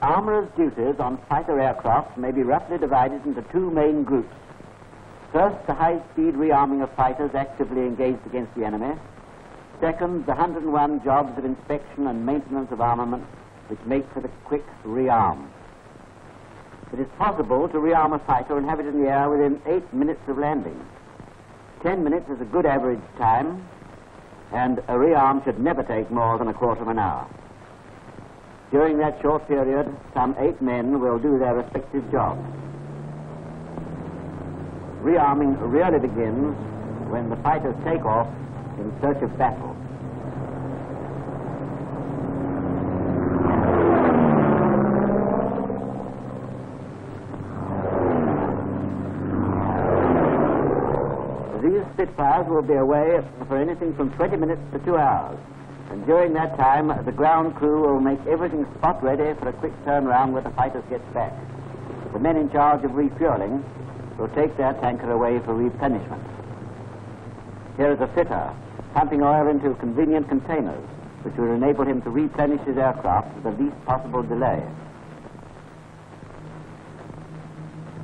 Armourers' duties on fighter aircraft may be roughly divided into two main groups. First, the high-speed rearming of fighters actively engaged against the enemy. Second, the 101 jobs of inspection and maintenance of armament which make for the quick rearm. It is possible to rearm a fighter and have it in the air within 8 minutes of landing. 10 minutes is a good average time, and a rearm should never take more than a quarter of an hour. During that short period, some 8 men will do their respective jobs. Rearming really begins when the fighters take off in search of battle. These Spitfires will be away for anything from 20 minutes to 2 hours. And during that time, the ground crew will make everything spot ready for a quick turnaround when the fighters get back. The men in charge of refueling will take their tanker away for replenishment. Here is a fitter pumping oil into convenient containers, which will enable him to replenish his aircraft with the least possible delay.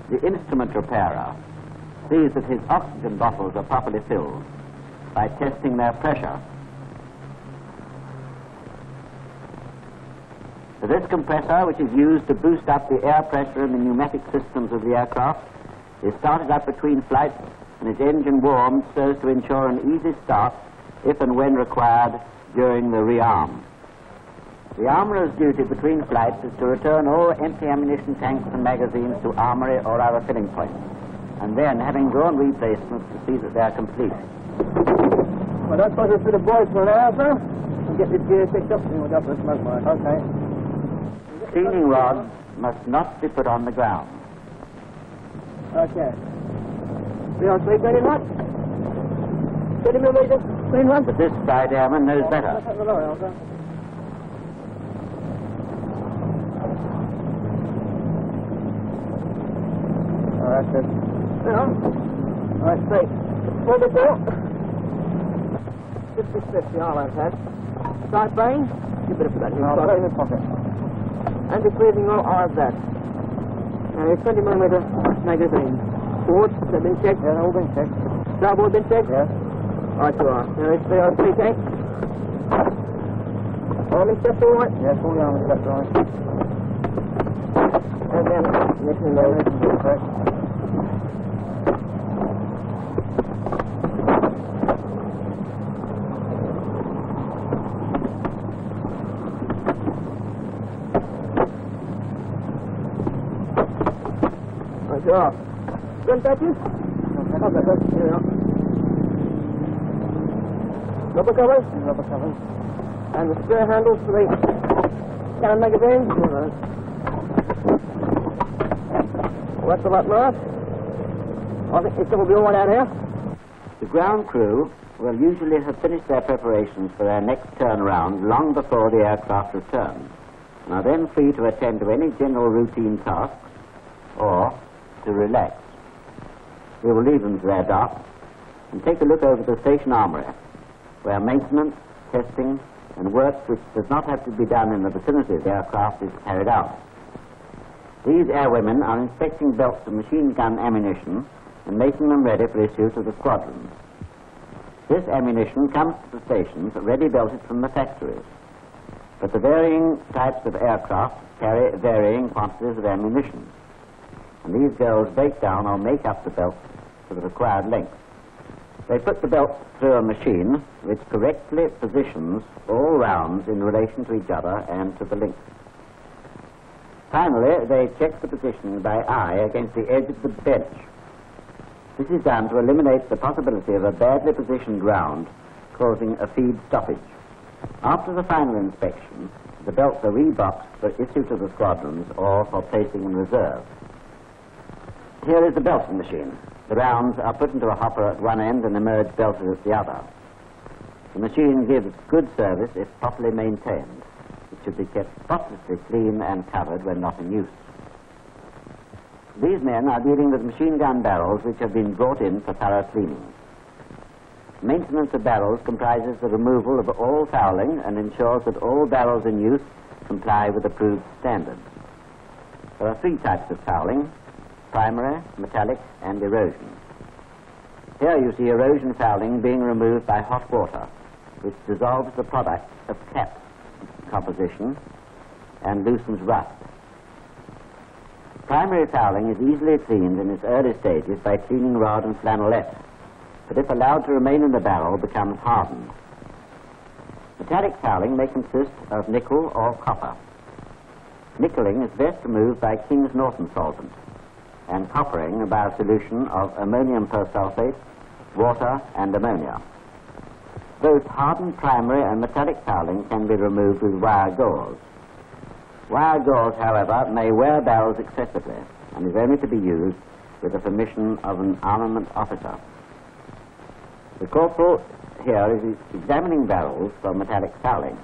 The instrument repairer sees that his oxygen bottles are properly filled by testing their pressure. This compressor, which is used to boost up the air pressure in the pneumatic systems of the aircraft, is started up between flights and its engine warmed so as to ensure an easy start if and when required during the rearm. The armourer's duty between flights is to return all empty ammunition tanks and magazines to armoury or other filling points, and then, having drawn replacements, to see that they are complete. Well, that's supposed to be the boys for an hour, sir. We'll get this gear fixed up and we'll go up the smoke mine. Okay. Cleaning rods must not be put on the ground. Okay. 3 on 3, cleaning rod? 20 millimeters, clean rod? But this side airman knows better. That's the lower, sir. All right, good. Yeah. All right, straight. Pull the door. 50-50, all right, Pat. Side brain? You better put that in your pocket. In the pocket. And the breathing all of that. Now, a 20 millimeter magazine. Boards, they've been checked? Yeah, they've all been checked. Starboard been checked? Yes. All right, you are. Now, it's 3 on 3 tank. Army steps all right? Yes, all the army steps all right. And then, mission load. Correct. Sure. Good patches? Okay, good. Here we are. Rubber covers? Rubber covers. And the spare handles for the cannon magazine? All right. Well, that's a lot, Mark. I think this will be all right out here. The ground crew will usually have finished their preparations for their next turnaround long before the aircraft returns, and are then free to attend to any general routine tasks or to relax. We will leave them to their dock and take a look over the station armoury, where maintenance, testing, and work which does not have to be done in the vicinity of the aircraft is carried out. These airwomen are inspecting belts of machine gun ammunition and making them ready for issue to the squadrons. This ammunition comes to the stations ready belted from the factories, but the varying types of aircraft carry varying quantities of ammunition, and these girls break down or make up the belt to the required length. They put the belt through a machine which correctly positions all rounds in relation to each other and to the length. Finally, they check the positioning by eye against the edge of the bench. This is done to eliminate the possibility of a badly positioned round causing a feed stoppage. After the final inspection, the belts are reboxed for issue to the squadrons or for placing in reserve. Here is the belting machine. The rounds are put into a hopper at one end and emerge belted at the other. The machine gives good service if properly maintained. It should be kept spotlessly clean and covered when not in use. These men are dealing with machine gun barrels which have been brought in for thorough cleaning. Maintenance of barrels comprises the removal of all fouling and ensures that all barrels in use comply with approved standards. There are three types of fouling: primary, metallic, and erosion. Here you see erosion fouling being removed by hot water, which dissolves the product of cap composition and loosens rust. Primary fouling is easily cleaned in its early stages by cleaning rod and flannelette, but if allowed to remain in the barrel, becomes hardened. Metallic fouling may consist of nickel or copper. Nickeling is best removed by King's Norton solvent, and coppering by a solution of ammonium persulfate, water, and ammonia. Both hardened primary and metallic fouling can be removed with wire gauze. Wire gauze, however, may wear barrels excessively and is only to be used with the permission of an armament officer. The corporal here is examining barrels for metallic fouling.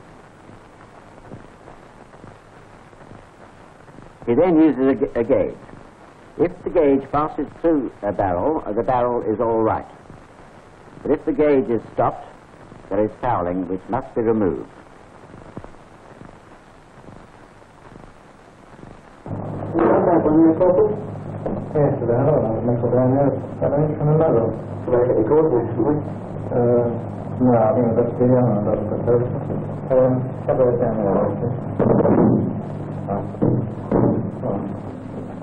He then uses a gauge. If the gauge passes through a barrel, the barrel is all right. But if the gauge is stopped, there is fouling which must be removed. Yes, the barrel, I'll make it down there, 7 inch from the level. Should I get the cord recently? No, I think that's the other one, that's the first. Cover it down there, won't you?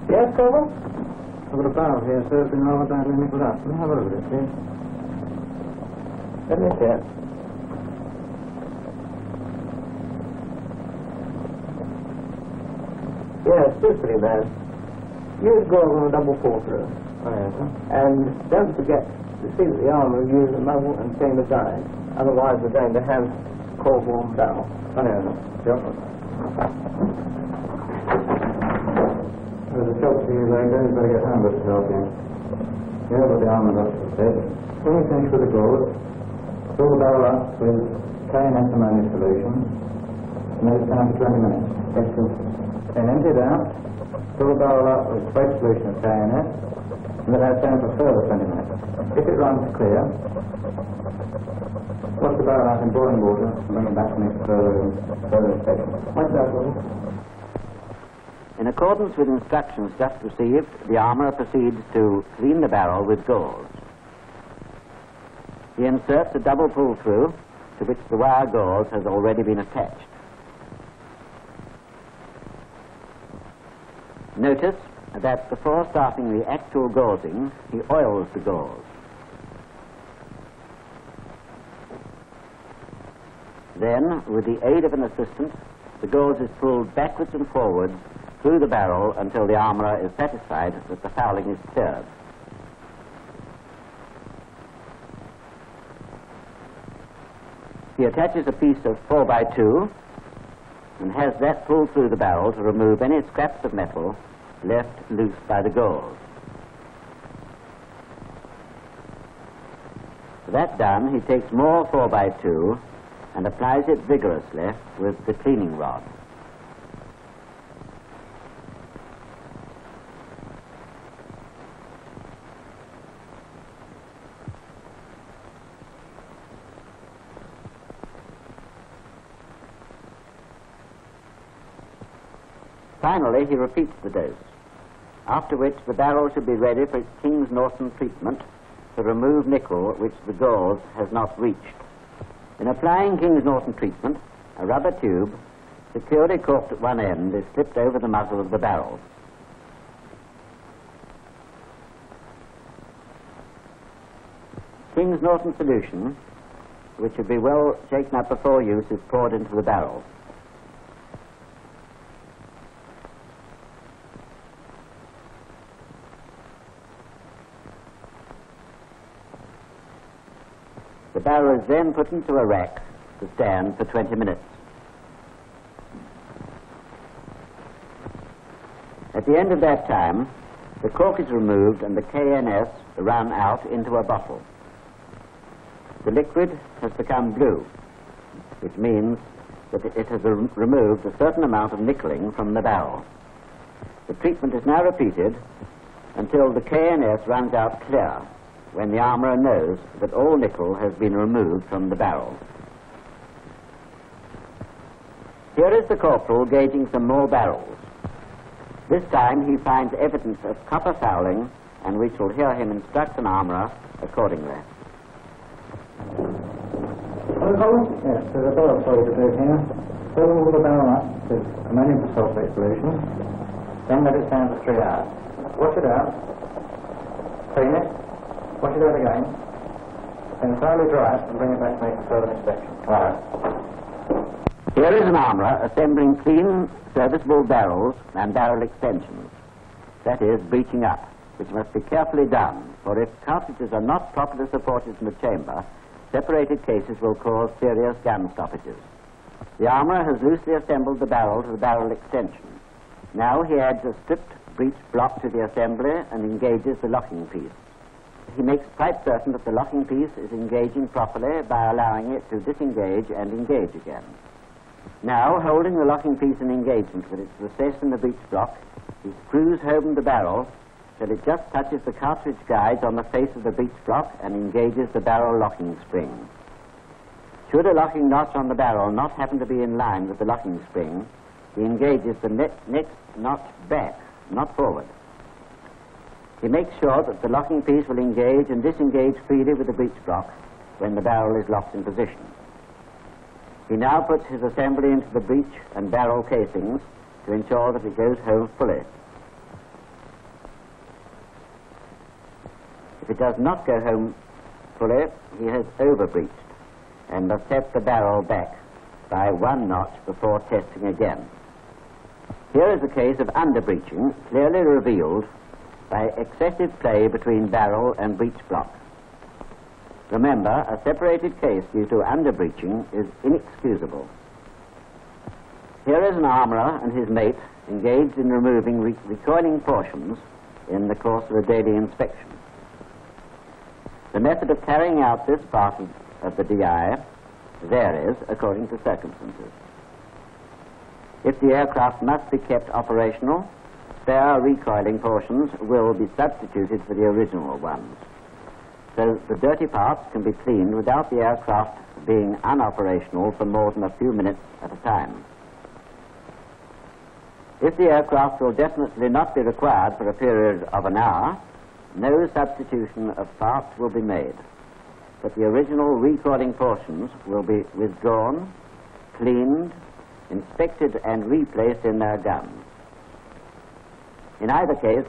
Yes, Corporal? I've got a barrel here, sir, it's been rather badly nickeled up. Can you have a look at it, please? Let me see it. Yes, it's pretty bad. Use gauze on a double pour through. Oh, yes, sir. And don't forget to see that the armour use the muzzle and chamber guide. Otherwise we're going to have cold warm barrel. Oh, yes, sir. Sure. There's a job for you later, you better get home with yourself here. Yeah, but the armour's up to bed. When you finish with the gauze, fill the barrel up with KNS ammonia solution, and let it stand for 20 minutes. Yes, sir. Then empty it out, fill the barrel up with straight solution of KNS, and let it stand for further 20 minutes. If it runs clear, wash the barrel out in boiling water and bring it back to me for further inspection. What's that, Corporal? In accordance with instructions just received, the armourer proceeds to clean the barrel with gauze. He inserts a double pull-through to which the wire gauze has already been attached. Notice that before starting the actual gauzing, he oils the gauze. Then, with the aid of an assistant, the gauze is pulled backwards and forwards through the barrel until the armourer is satisfied that the fouling is cleared. He attaches a piece of 4x2 and has that pulled through the barrel to remove any scraps of metal left loose by the gauze. That done, he takes more 4x2 and applies it vigorously with the cleaning rod. Finally, he repeats the dose, after which the barrel should be ready for its King's Norton treatment to remove nickel which the gauze has not reached. In applying King's Norton treatment, a rubber tube, securely corked at one end, is slipped over the muzzle of the barrel. King's Norton solution, which should be well shaken up before use, is poured into the barrel. The barrel is then put into a rack to stand for 20 minutes. At the end of that time, the cork is removed and the KNS run out into a bottle. The liquid has become blue, which means that it has removed a certain amount of nickeling from the barrel. The treatment is now repeated until the KNS runs out clear, when the armourer knows that all nickel has been removed from the barrel. Here is the corporal gauging some more barrels. This time he finds evidence of copper fouling, and we shall hear him instruct an armourer accordingly. Yes, there's a bottle for you to do here. Fill the barrel up with ammonium persulfate solution, then let it stand for 3 hours. Wash it out, clean it, wash it out again, then thoroughly dry it and bring it back to make a further inspection. Right. Here is an armourer assembling clean, serviceable barrels and barrel extensions. That is, breeching up, which must be carefully done, for if cartridges are not properly supported in the chamber, separated cases will cause serious gun stoppages. The armourer has loosely assembled the barrel to the barrel extension. Now he adds a stripped breech block to the assembly and engages the locking piece. He makes quite certain that the locking piece is engaging properly by allowing it to disengage and engage again. Now, holding the locking piece in engagement with its recess in the breech block, he screws home the barrel till it just touches the cartridge guides on the face of the breech block and engages the barrel locking spring. Should a locking notch on the barrel not happen to be in line with the locking spring, he engages the next notch back, not forward. He makes sure that the locking piece will engage and disengage freely with the breech block when the barrel is locked in position. He now puts his assembly into the breech and barrel casings to ensure that it goes home fully. If it does not go home fully, he has over-breeched and must set the barrel back by 1 notch before testing again. Here is a case of under-breeching clearly revealed by excessive play between barrel and breech block. Remember, a separated case due to under-breeching is inexcusable. Here is an armourer and his mate engaged in removing recoiling portions in the course of a daily inspection. The method of carrying out this part of the DI varies according to circumstances. If the aircraft must be kept operational, spare recoiling portions will be substituted for the original ones. So the dirty parts can be cleaned without the aircraft being unoperational for more than a few minutes at a time. If the aircraft will definitely not be required for a period of an hour, no substitution of parts will be made, but the original recoiling portions will be withdrawn, cleaned, inspected and replaced in their guns. In either case,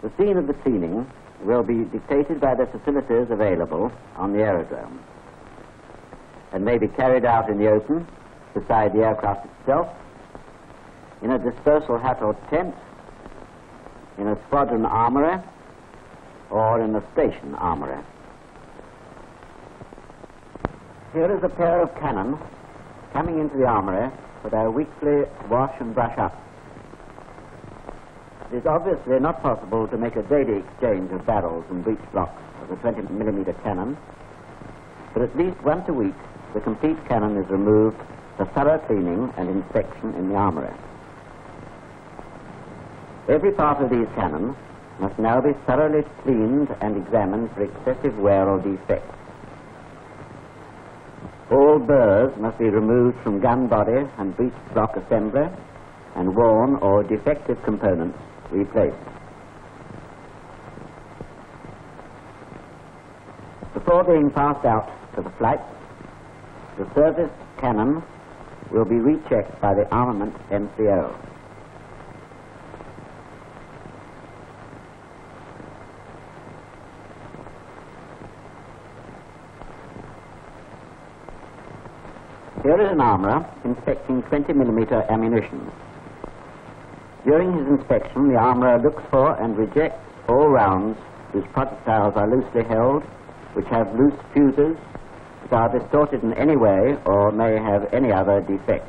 the scene of the cleaning will be dictated by the facilities available on the aerodrome and may be carried out in the open, beside the aircraft itself, in a dispersal hut or tent, in a squadron armoury, or in a station armoury. Here is a pair of cannon coming into the armoury for their weekly wash and brush up. It is obviously not possible to make a daily exchange of barrels and breech blocks of the 20mm cannon, but at least once a week the complete cannon is removed for thorough cleaning and inspection in the armoury. Every part of these cannons must now be thoroughly cleaned and examined for excessive wear or defects. All burrs must be removed from gun body and breech block assembly, and worn or defective components replaced. Before being passed out to the flights, the service cannon will be rechecked by the armament NCO. Here is an armourer inspecting 20mm ammunition. During his inspection, the armourer looks for and rejects all rounds whose projectiles are loosely held, which have loose fuses, that are distorted in any way, or may have any other defect.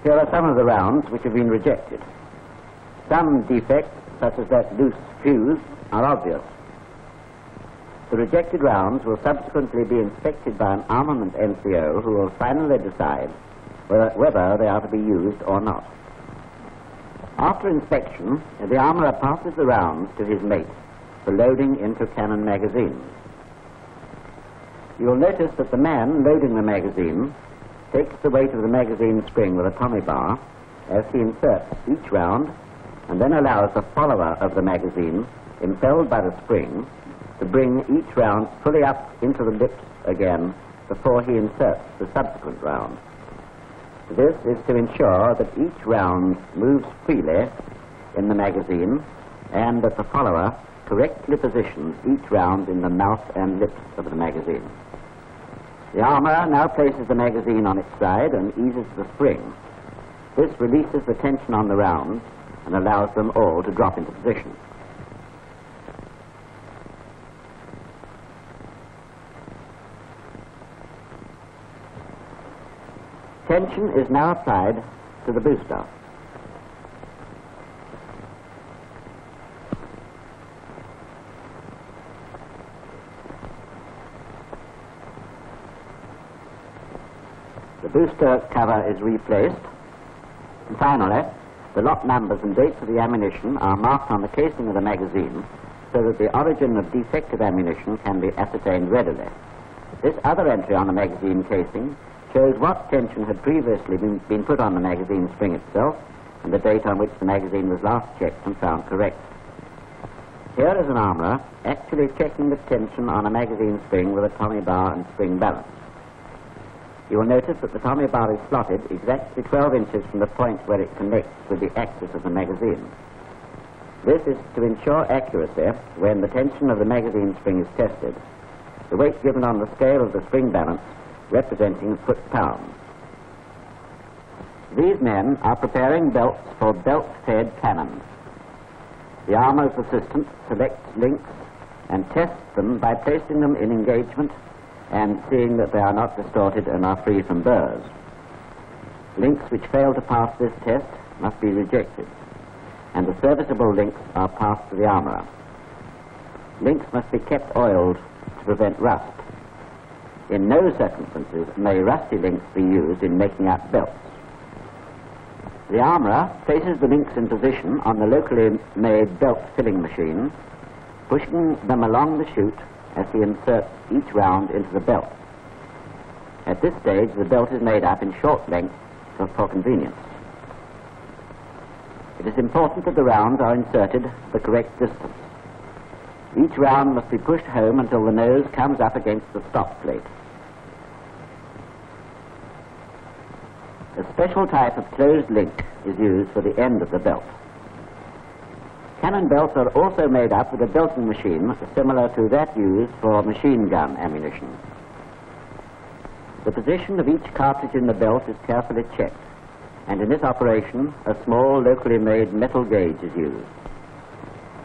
Here are some of the rounds which have been rejected. Some defects, such as that loose fuse, are obvious. The rejected rounds will subsequently be inspected by an armament NCO who will finally decide whether they are to be used or not. After inspection, the armourer passes the rounds to his mate for loading into cannon magazines. You will notice that the man loading the magazine takes the weight of the magazine spring with a tommy bar as he inserts each round and then allows the follower of the magazine, impelled by the spring, to bring each round fully up into the lips again before he inserts the subsequent round. This is to ensure that each round moves freely in the magazine and that the follower correctly positions each round in the mouth and lips of the magazine. The armourer now places the magazine on its side and eases the spring. This releases the tension on the rounds and allows them all to drop into position. Tension is now applied to the booster. The booster cover is replaced. And finally, the lot numbers and dates of the ammunition are marked on the casing of the magazine so that the origin of defective ammunition can be ascertained readily. This other entry on the magazine casing shows what tension had previously been put on the magazine spring itself and the date on which the magazine was last checked and found correct. Here is an armourer actually checking the tension on a magazine spring with a tommy bar and spring balance. You will notice that the tommy bar is slotted exactly 12 inches from the point where it connects with the axis of the magazine. This is to ensure accuracy when the tension of the magazine spring is tested, the weight given on the scale of the spring balance representing foot-pounds. These men are preparing belts for belt-fed cannons. The armourer's assistant selects links and tests them by placing them in engagement and seeing that they are not distorted and are free from burrs. Links which fail to pass this test must be rejected, and the serviceable links are passed to the armourer. Links must be kept oiled to prevent rust. In no circumstances may rusty links be used in making up belts. The armourer places the links in position on the locally made belt filling machine, pushing them along the chute as he inserts each round into the belt. At this stage, the belt is made up in short lengths for convenience. It is important that the rounds are inserted the correct distance. Each round must be pushed home until the nose comes up against the stop plate. A special type of closed link is used for the end of the belt. Cannon belts are also made up with a belting machine similar to that used for machine gun ammunition. The position of each cartridge in the belt is carefully checked, and in this operation a small locally made metal gauge is used.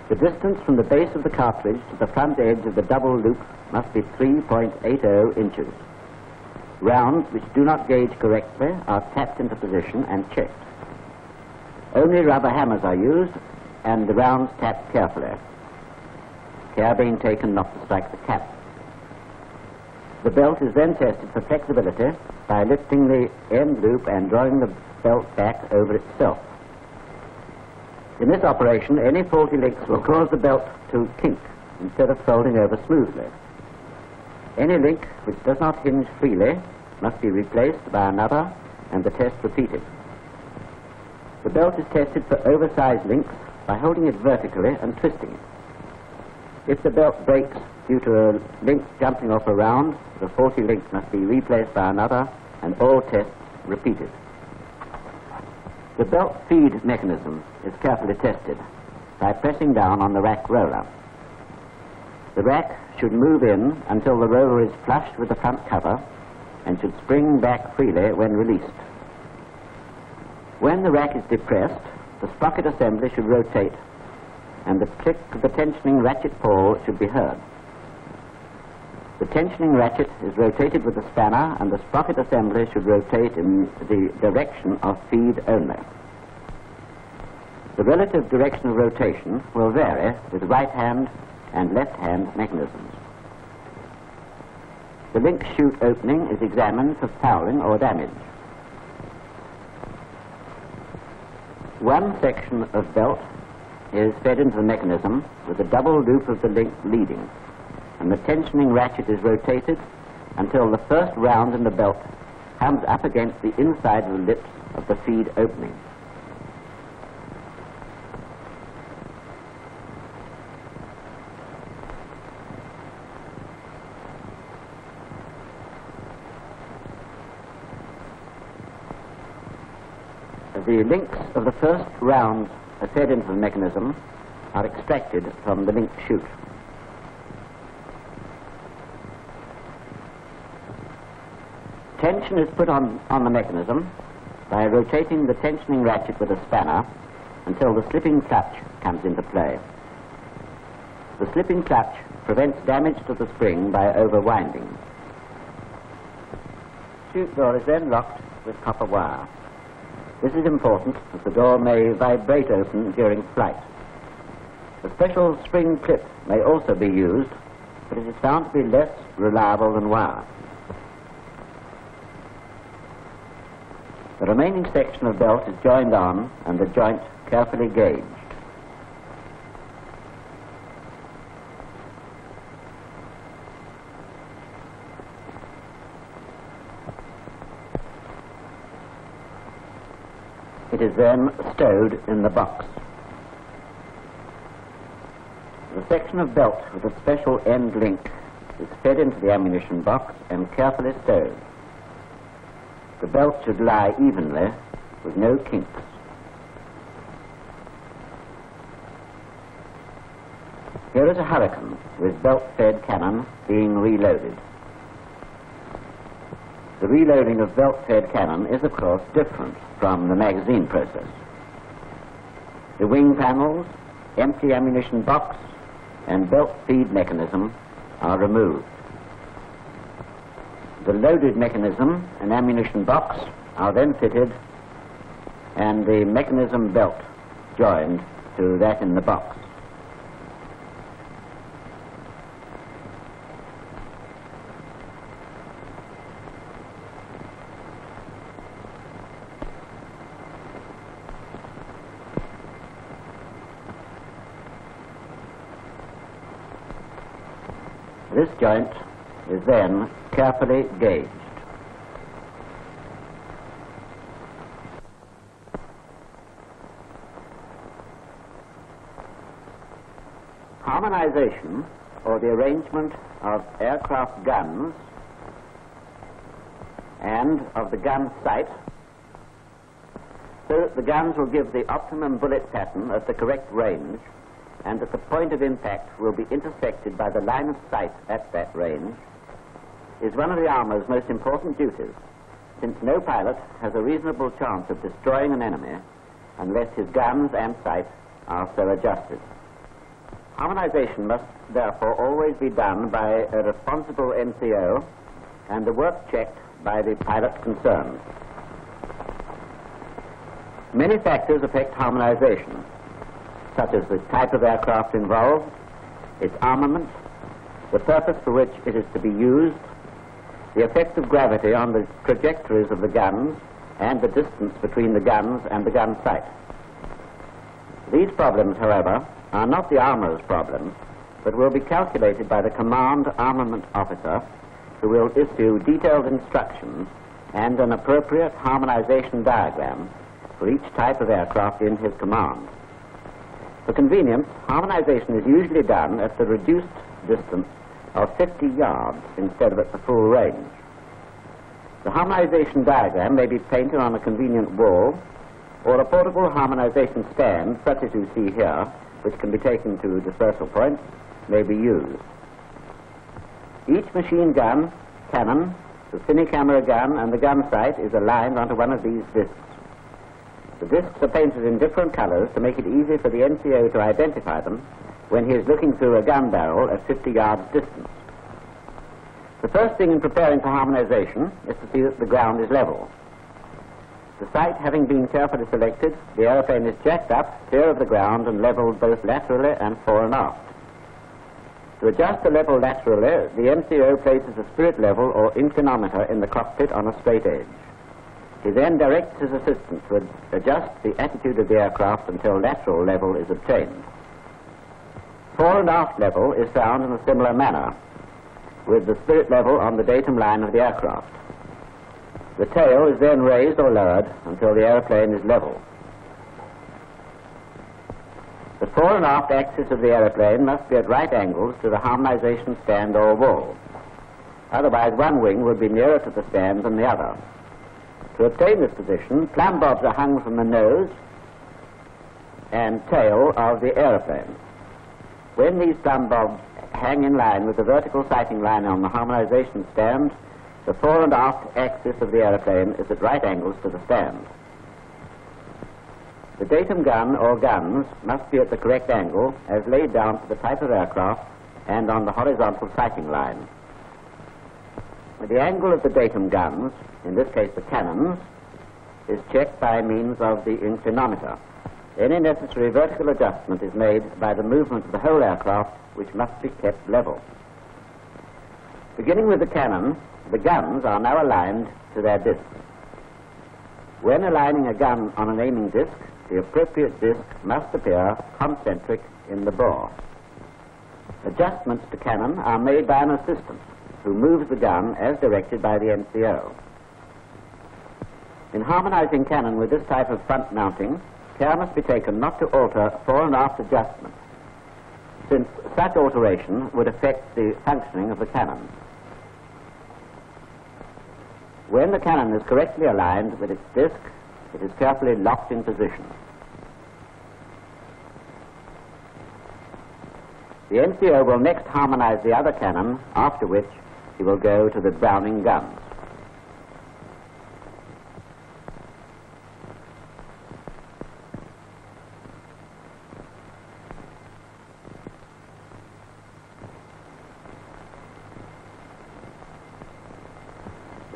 The distance from the base of the cartridge to the front edge of the double loop must be 3.80 inches. Rounds which do not gauge correctly are tapped into position and checked. Only rubber hammers are used and the rounds tapped carefully, care being taken not to strike the cap. The belt is then tested for flexibility by lifting the end loop and drawing the belt back over itself. In this operation, any faulty links will cause the belt to kink instead of folding over smoothly. Any link which does not hinge freely must be replaced by another and the test repeated. The belt is tested for oversized links by holding it vertically and twisting it. If the belt breaks due to a link jumping off a round, the faulty link must be replaced by another and all tests repeated. The belt feed mechanism is carefully tested by pressing down on the rack roller. The rack should move in until the roller is flush with the front cover and should spring back freely when released. When the rack is depressed, the sprocket assembly should rotate and the click of the tensioning ratchet pull should be heard. The tensioning ratchet is rotated with the spanner and the sprocket assembly should rotate in the direction of feed only. The relative direction of rotation will vary with right hand and left hand mechanisms. The link chute opening is examined for fouling or damage. One section of belt is fed into the mechanism with the double loop of the link leading, and the tensioning ratchet is rotated until the first round in the belt comes up against the inside of the lips of the feed opening. The links of the first round fed into the mechanism are extracted from the link chute. Tension is put on the mechanism by rotating the tensioning ratchet with a spanner until the slipping clutch comes into play. The slipping clutch prevents damage to the spring by overwinding. The chute door is then locked with copper wire. This is important as the door may vibrate open during flight. A special spring clip may also be used, but it is found to be less reliable than wire. The remaining section of belt is joined on and the joint carefully gauged. It is then stowed in the box. The section of belt with a special end link is fed into the ammunition box and carefully stowed. The belt should lie evenly with no kinks. Here is a Hurricane with belt-fed cannon being reloaded. The reloading of belt-fed cannon is, of course, different from the magazine process. The wing panels, empty ammunition box, and belt feed mechanism are removed. The loaded mechanism and ammunition box are then fitted and the mechanism belt joined to that in the box. This joint is then carefully gauged. Harmonization, or the arrangement of aircraft guns and of the gun sight, so that the guns will give the optimum bullet pattern at the correct range, and that the point of impact will be intersected by the line of sight at that range, is one of the armor's most important duties, since no pilot has a reasonable chance of destroying an enemy unless his guns and sight are so adjusted. Harmonization must therefore always be done by a responsible NCO and the work checked by the pilot concerned. Many factors affect harmonization, such as the type of aircraft involved, its armament, the purpose for which it is to be used, the effect of gravity on the trajectories of the guns, and the distance between the guns and the gun sight. These problems, however, are not the armorer's problems, but will be calculated by the command armament officer, who will issue detailed instructions and an appropriate harmonization diagram for each type of aircraft in his command. For convenience, harmonization is usually done at the reduced distance of 50 yards instead of at the full range. The harmonization diagram may be painted on a convenient wall, or a portable harmonization stand, such as you see here, which can be taken to dispersal points, may be used. Each machine gun, cannon, the cine-camera gun, and the gun sight is aligned onto one of these discs. The discs are painted in different colors to make it easy for the NCO to identify them when he is looking through a gun barrel at 50 yards distance. The first thing in preparing for harmonization is to see that the ground is level. The site having been carefully selected, the aeroplane is jacked up, clear of the ground, and leveled both laterally and fore and aft. To adjust the level laterally, the NCO places a spirit level or inclinometer in the cockpit on a straight edge. He then directs his assistant to adjust the attitude of the aircraft until lateral level is obtained. Fore and aft level is found in a similar manner, with the spirit level on the datum line of the aircraft. The tail is then raised or lowered until the aeroplane is level. The fore and aft axis of the aeroplane must be at right angles to the harmonization stand or wall. Otherwise, one wing would be nearer to the stand than the other. To To obtain this position, plumb bobs are hung from the nose and tail of the aeroplane. When these plumb bobs hang in line with the vertical sighting line on the harmonization stand, the fore and aft axis of the aeroplane is at right angles to the stand. The datum gun or guns must be at the correct angle as laid down for the type of aircraft and on the horizontal sighting line. The angle of the datum guns, in this case the cannons, is checked by means of the inclinometer. Any necessary vertical adjustment is made by the movement of the whole aircraft, which must be kept level. Beginning with the cannon, the guns are now aligned to their discs. When aligning a gun on an aiming disc, the appropriate disc must appear concentric in the bore. Adjustments to cannon are made by an assistant who moves the gun as directed by the NCO. In harmonizing cannon with this type of front mounting, care must be taken not to alter fore and aft adjustment, since such alteration would affect the functioning of the cannon. When the cannon is correctly aligned with its disc, it is carefully locked in position. The NCO will next harmonize the other cannon, after which he will go to the Browning guns.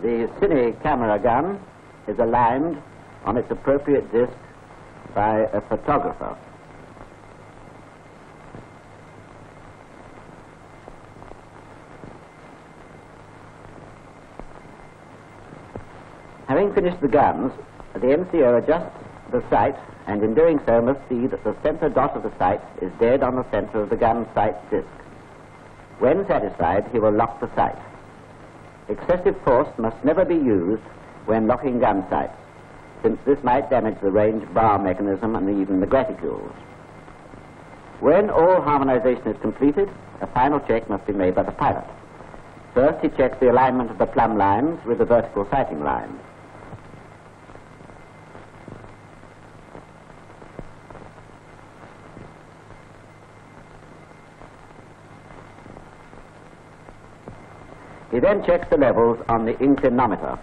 The cine camera gun is aligned on its appropriate disc by a photographer. Having finished the guns, the NCO adjusts the sight, and in doing so must see that the center dot of the sight is dead on the center of the gun sight disc. When satisfied, he will lock the sight. Excessive force must never be used when locking gun sights, since this might damage the range bar mechanism and even the graticules. When all harmonization is completed, a final check must be made by the pilot. First, he checks the alignment of the plumb lines with the vertical sighting lines. He then checks the levels on the inclinometer.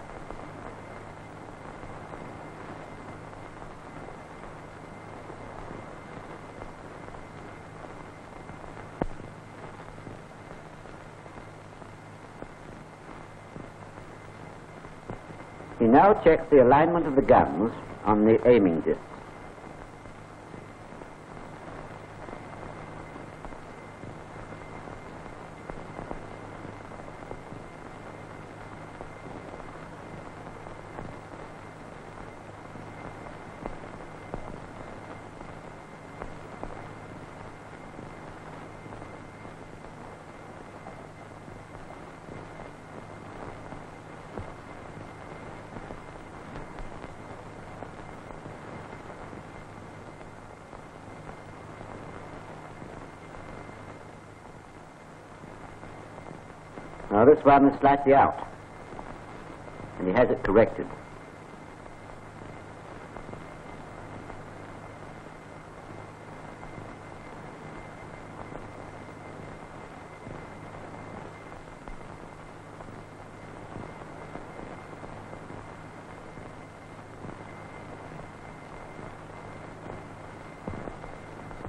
He now checks the alignment of the guns on the aiming disc. Now this one is slightly out, and he has it corrected.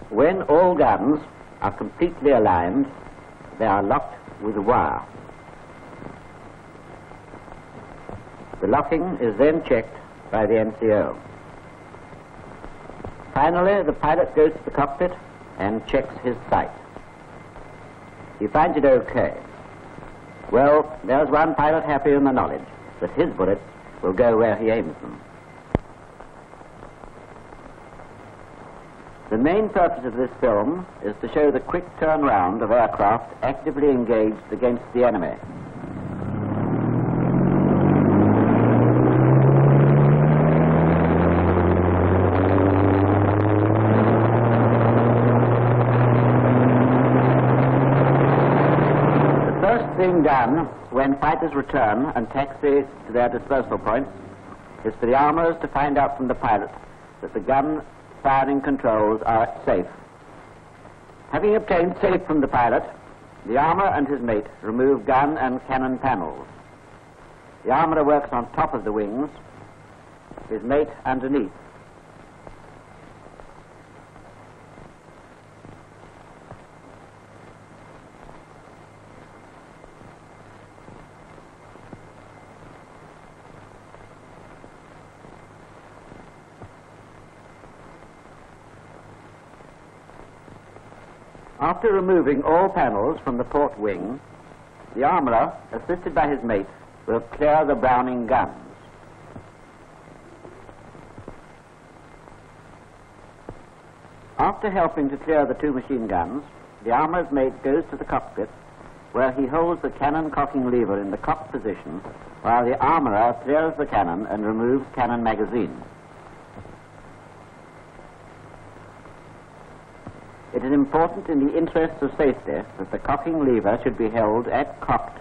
When all guns are completely aligned, they are locked with wire. The locking is then checked by the NCO. Finally, the pilot goes to the cockpit and checks his sight. He finds it okay. Well, there's one pilot happy in the knowledge that his bullets will go where he aims them. The main purpose of this film is to show the quick turnaround of aircraft actively engaged against the enemy. The first thing done when fighters return and taxi to their dispersal points is for the armourers to find out from the pilot that the gun firing controls are safe. Having obtained safe from the pilot, the armourer and his mate remove gun and cannon panels. The armourer works on top of the wings, his mate underneath. After removing all panels from the port wing, the armourer, assisted by his mate, will clear the Browning guns. After helping to clear the two machine guns, the armourer's mate goes to the cockpit, where he holds the cannon cocking lever in the cocked position, while the armourer clears the cannon and removes cannon magazine. It is important in the interests of safety that the cocking lever should be held at cocked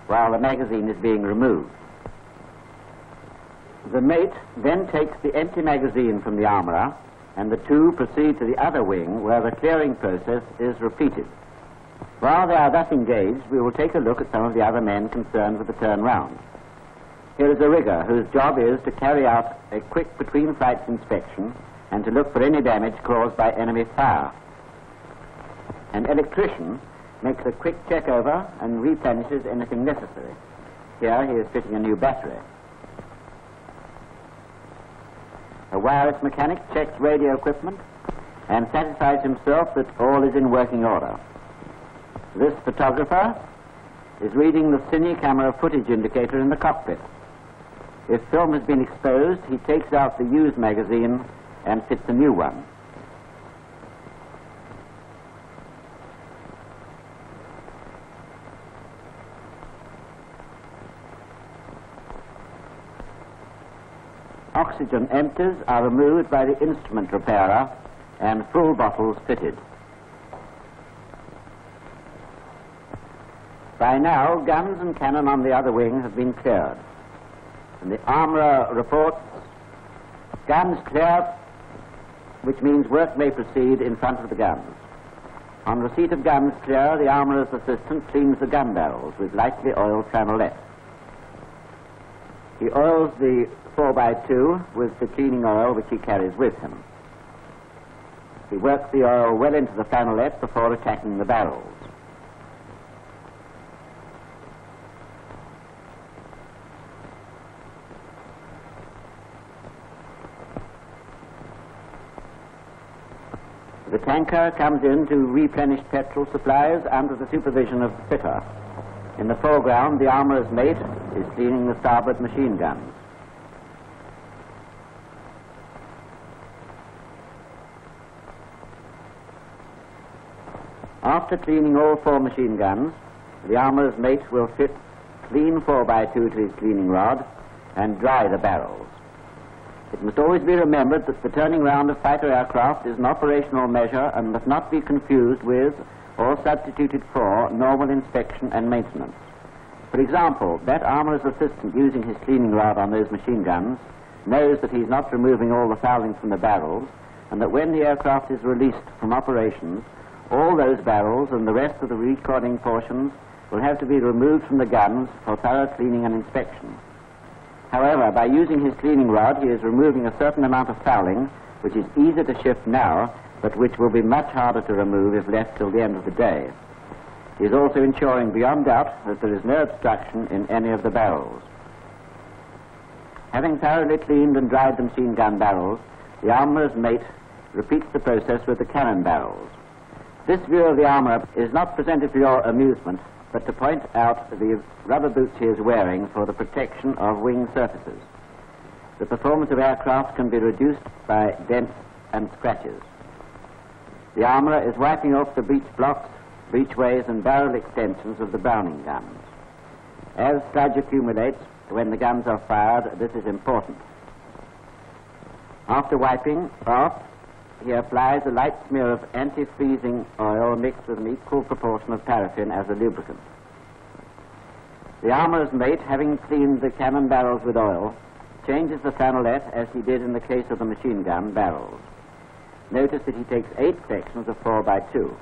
while the magazine is being removed. The mate then takes the empty magazine from the armourer, and the two proceed to the other wing where the clearing process is repeated. While they are thus engaged, we will take a look at some of the other men concerned with the turn round. Here is a rigger whose job is to carry out a quick between flights inspection and to look for any damage caused by enemy fire. An electrician makes a quick check over and replenishes anything necessary. Here he is fitting a new battery. A wireless mechanic checks radio equipment and satisfies himself that all is in working order. This photographer is reading the cine camera footage indicator in the cockpit. If film has been exposed, he takes out the used magazine and fits a new one. Oxygen empties are removed by the instrument repairer and full bottles fitted. By now, guns and cannon on the other wing have been cleared, and the armourer reports, "Guns clear," which means work may proceed in front of the guns. On receipt of guns clear, the armourer's assistant cleans the gun barrels with lightly oiled flannelette. He oils the 4x2 with the cleaning oil which he carries with him. He works the oil well into the flannelette before attacking the barrels. The tanker comes in to replenish petrol supplies under the supervision of the fitter. In the foreground, the armourer's mate is cleaning the starboard machine guns. After cleaning all 4 machine guns, the armourer's mate will fit clean 4x2 to his cleaning rod and dry the barrels. It must always be remembered that the turning round of fighter aircraft is an operational measure and must not be confused with or substituted for normal inspection and maintenance. For example, that armourer's assistant using his cleaning rod on those machine guns knows that he's not removing all the fouling from the barrels, and that when the aircraft is released from operations, all those barrels and the rest of the recording portions will have to be removed from the guns for thorough cleaning and inspection. However, by using his cleaning rod, he is removing a certain amount of fouling, which is easy to shift now, but which will be much harder to remove if left till the end of the day. He is also ensuring beyond doubt that there is no obstruction in any of the barrels. Having thoroughly cleaned and dried the machine gun barrels, the armourer's mate repeats the process with the cannon barrels. This view of the armourer is not presented for your amusement, but to point out the rubber boots he is wearing for the protection of wing surfaces. The performance of aircraft can be reduced by dents and scratches. The armourer is wiping off the breech blocks, breechways and barrel extensions of the Browning guns. As sludge accumulates when the guns are fired, this is important. After wiping off, he applies a light smear of anti-freezing oil mixed with an equal proportion of paraffin as a lubricant. The armourer's mate, having cleaned the cannon barrels with oil, changes the flannelette as he did in the case of the machine gun barrels. Notice that he takes 8 sections of 4x2.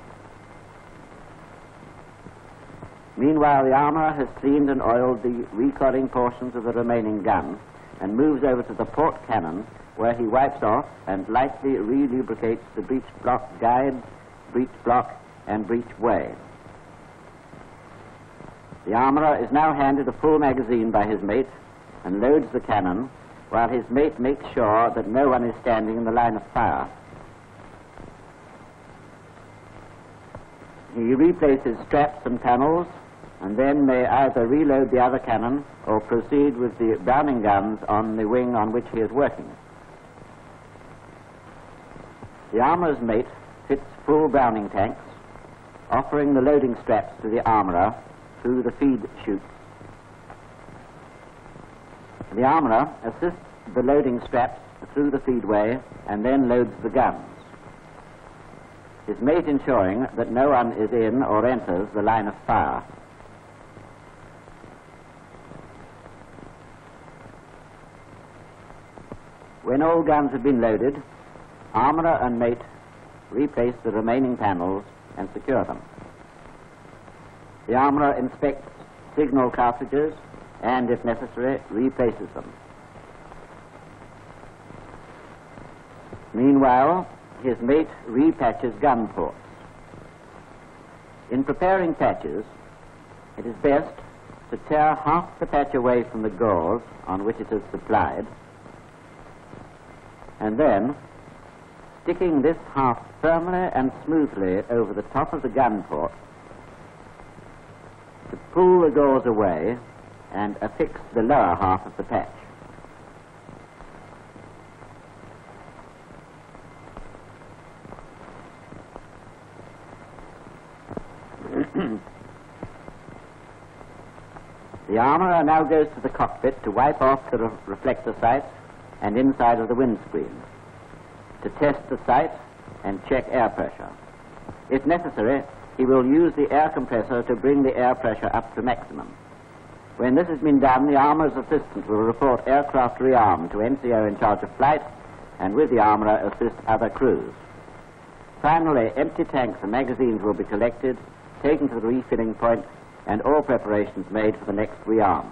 Meanwhile, the armourer has cleaned and oiled the recoiling portions of the remaining gun and moves over to the port cannon, where he wipes off and lightly re-lubricates the breech block guides, breech block, and breech way. The armourer is now handed a full magazine by his mate and loads the cannon, while his mate makes sure that no one is standing in the line of fire. He replaces straps and panels, and then may either reload the other cannon or proceed with the Browning guns on the wing on which he is working. The armourer's mate fits full Browning tanks, offering the loading straps to the armourer through the feed chutes. The armourer assists the loading straps through the feedway and then loads the guns, his mate ensuring that no one is in or enters the line of fire. When all guns have been loaded, armourer and mate replace the remaining panels and secure them. The armourer inspects signal cartridges and, if necessary, replaces them. Meanwhile, his mate repatches gun ports. In preparing patches, it is best to tear half the patch away from the gauze on which it is supplied, and then, sticking this half firmly and smoothly over the top of the gun port, to pull the gauze away and affix the lower half of the patch. The armourer now goes to the cockpit to wipe off the reflector sights and inside of the windscreen, to test the sight and check air pressure. If necessary, he will use the air compressor to bring the air pressure up to maximum. When this has been done, the armourer's assistant will report aircraft rearmed to NCO in charge of flight, and with the armourer assist other crews. Finally, empty tanks and magazines will be collected, taken to the refilling point, and all preparations made for the next rearm.